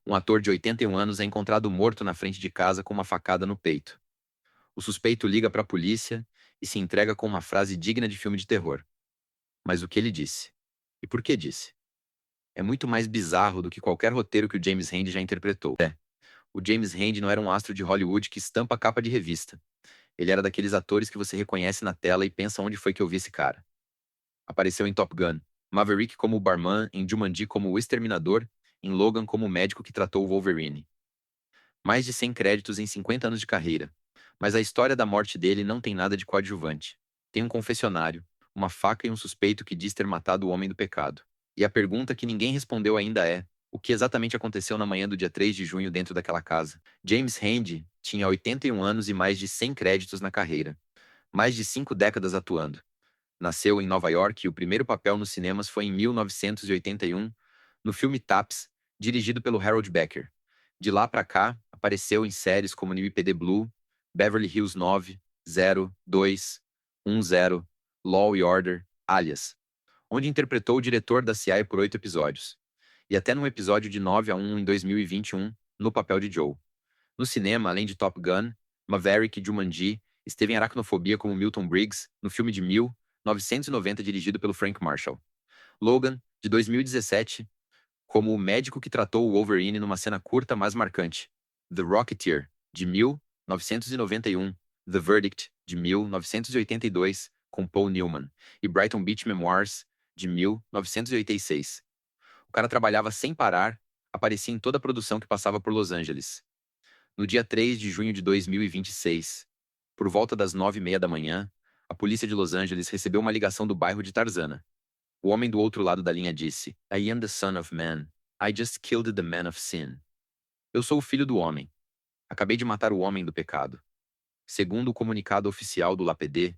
Um ator de 81 anos é encontrado morto na frente de casa com uma facada no peito. O suspeito liga para a polícia e se entrega com uma frase digna de filme de terror. Mas o que ele disse? E por que disse? É muito mais bizarro do que qualquer roteiro que o James Randi já interpretou. O James Randi não era um astro de Hollywood que estampa a capa de revista. Ele era daqueles atores que você reconhece na tela e pensa onde foi que eu vi esse cara. Apareceu em Top Gun, Maverick como o barman, em Jumanji como o exterminador, em Logan como o médico que tratou o Wolverine. Mais de 100 créditos em 50 anos de carreira. Mas a história da morte dele não tem nada de coadjuvante. Tem um confessionário, uma faca e um suspeito que diz ter matado o homem do pecado. E a pergunta que ninguém respondeu ainda é: o que exatamente aconteceu na manhã do dia 3 de junho dentro daquela casa? James Randi tinha 81 anos e mais de 100 créditos na carreira. Mais de 5 décadas atuando. Nasceu em Nova York e o primeiro papel nos cinemas foi em 1981, no filme Taps, dirigido pelo Harold Becker. De lá pra cá, apareceu em séries como NYPD Blue, Beverly Hills 9, 0, 2, 10, Law e Order, Alias, onde interpretou o diretor da CIA por 8 episódios. E até num episódio de 9-1 em 2021, no papel de Joe. No cinema, além de Top Gun, Maverick e Jumanji, esteve em Aracnofobia como Milton Briggs, no filme de 1990 dirigido pelo Frank Marshall. Logan, de 2017, como o médico que tratou o Wolverine numa cena curta mas marcante. The Rocketeer, de 1991, The Verdict, de 1982, com Paul Newman, e Brighton Beach Memoirs, de 1986. O cara trabalhava sem parar, aparecia em toda a produção que passava por Los Angeles. No dia 3 de junho de 2026, por volta das 9:30 da manhã, a polícia de Los Angeles recebeu uma ligação do bairro de Tarzana. O homem do outro lado da linha disse: I am the son of man. I just killed the man of sin. Eu sou o filho do homem. Acabei de matar o homem do pecado. Segundo o comunicado oficial do LAPD,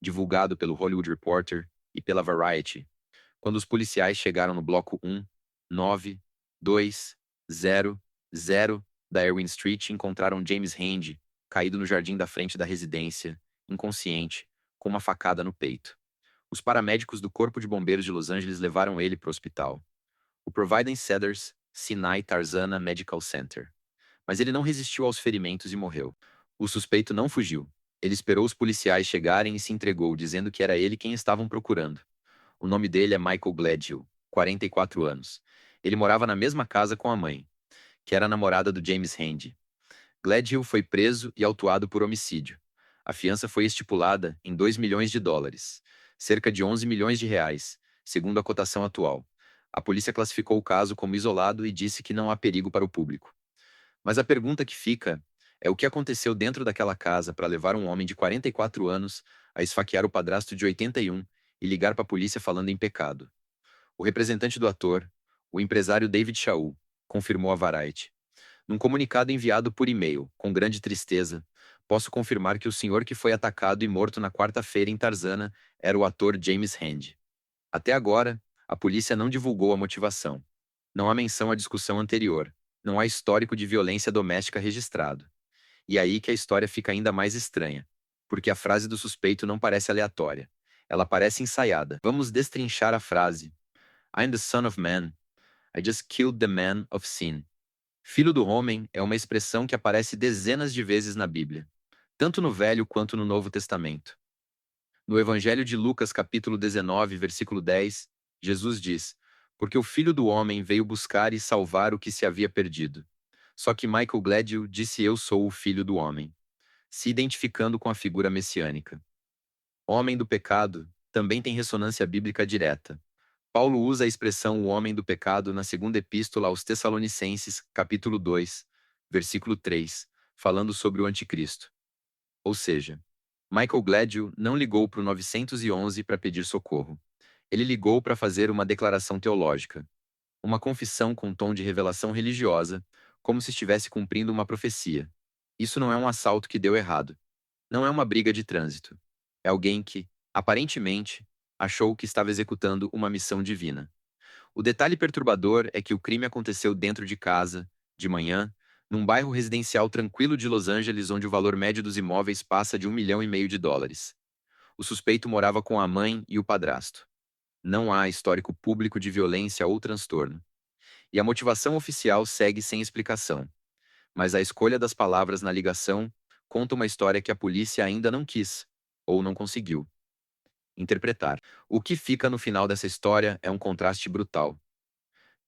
divulgado pelo Hollywood Reporter e pela Variety, quando os policiais chegaram no bloco 19200 da Erwin Street, encontraram James Randi caído no jardim da frente da residência, inconsciente, com uma facada no peito. Os paramédicos do Corpo de Bombeiros de Los Angeles levaram ele para o hospital, o Providence Cedars Sinai Tarzana Medical Center. Mas ele não resistiu aos ferimentos e morreu. O suspeito não fugiu. Ele esperou os policiais chegarem e se entregou, dizendo que era ele quem estavam procurando. O nome dele é Michael Gladhill, 44 anos. Ele morava na mesma casa com a mãe, que era a namorada do James Randi. Gladhill foi preso e autuado por homicídio. A fiança foi estipulada em 2 milhões de dólares, cerca de 11 milhões de reais, segundo a cotação atual. A polícia classificou o caso como isolado e disse que não há perigo para o público. Mas a pergunta que fica é o que aconteceu dentro daquela casa para levar um homem de 44 anos a esfaquear o padrasto de 81 e ligar para a polícia falando em pecado. O representante do ator, o empresário David Shaw, confirmou a Variety. Num comunicado enviado por e-mail, com grande tristeza, posso confirmar que o senhor que foi atacado e morto na quarta-feira em Tarzana era o ator James Randi. Até agora, a polícia não divulgou a motivação. Não há menção à discussão anterior. Não há histórico de violência doméstica registrado. E aí que a história fica ainda mais estranha. Porque a frase do suspeito não parece aleatória. Ela parece ensaiada. Vamos destrinchar a frase. I'm the son of man. I just killed the man of sin. Filho do homem é uma expressão que aparece dezenas de vezes na Bíblia, tanto no Velho quanto no Novo Testamento. No Evangelho de Lucas, capítulo 19, versículo 10, Jesus diz: Porque o Filho do Homem veio buscar e salvar o que se havia perdido. Só que Michael Gladwell disse: Eu sou o Filho do Homem, se identificando com a figura messiânica. Homem do pecado também tem ressonância bíblica direta. Paulo usa a expressão o homem do pecado na segunda epístola aos Tessalonicenses, capítulo 2, versículo 3, falando sobre o anticristo. Ou seja, Michael Gladwell não ligou para o 911 para pedir socorro. Ele ligou para fazer uma declaração teológica, uma confissão com tom de revelação religiosa, como se estivesse cumprindo uma profecia. Isso não é um assalto que deu errado. Não é uma briga de trânsito. É alguém que, aparentemente, achou que estava executando uma missão divina. O detalhe perturbador é que o crime aconteceu dentro de casa, de manhã, num bairro residencial tranquilo de Los Angeles onde o valor médio dos imóveis passa de 1,5 milhão de dólares. O suspeito morava com a mãe e o padrasto. Não há histórico público de violência ou transtorno. E a motivação oficial segue sem explicação. Mas a escolha das palavras na ligação conta uma história que a polícia ainda não quis, ou não conseguiu, interpretar. O que fica no final dessa história é um contraste brutal.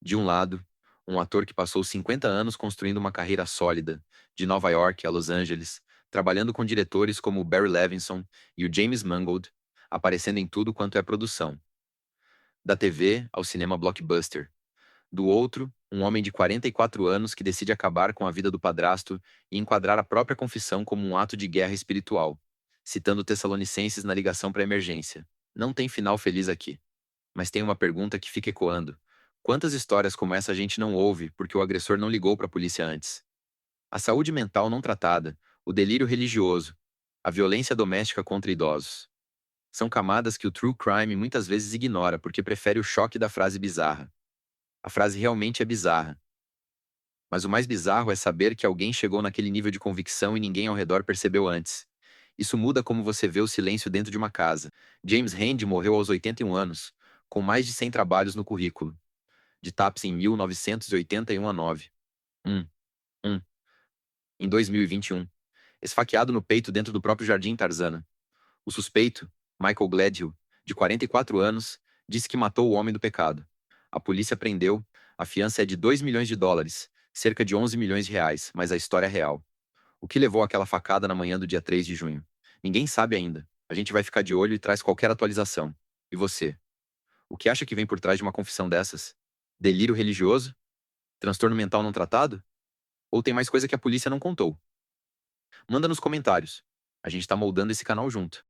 De um lado, um ator que passou 50 anos construindo uma carreira sólida, de Nova York a Los Angeles, trabalhando com diretores como o Barry Levinson e o James Mangold, aparecendo em tudo quanto é produção, da TV ao cinema blockbuster. Do outro, um homem de 44 anos que decide acabar com a vida do padrasto e enquadrar a própria confissão como um ato de guerra espiritual, citando Tessalonicenses na ligação para emergência. Não tem final feliz aqui. Mas tem uma pergunta que fica ecoando. Quantas histórias como essa a gente não ouve porque o agressor não ligou para a polícia antes? A saúde mental não tratada, o delírio religioso, a violência doméstica contra idosos. São camadas que o true crime muitas vezes ignora porque prefere o choque da frase bizarra. A frase realmente é bizarra. Mas o mais bizarro é saber que alguém chegou naquele nível de convicção e ninguém ao redor percebeu antes. Isso muda como você vê o silêncio dentro de uma casa. James Randi morreu aos 81 anos, com mais de 100 trabalhos no currículo. De TAPS em 1981 a 9. 1. 1. Em 2021. Esfaqueado no peito dentro do próprio Jardim Tarzana. O suspeito, Michael Gladhill, de 44 anos, disse que matou o homem do pecado. A polícia prendeu, a fiança é de 2 milhões de dólares, cerca de 11 milhões de reais, mas a história é real. O que levou àquela facada na manhã do dia 3 de junho? Ninguém sabe ainda. A gente vai ficar de olho e traz qualquer atualização. E você? O que acha que vem por trás de uma confissão dessas? Delírio religioso? Transtorno mental não tratado? Ou tem mais coisa que a polícia não contou? Manda nos comentários. A gente tá moldando esse canal junto.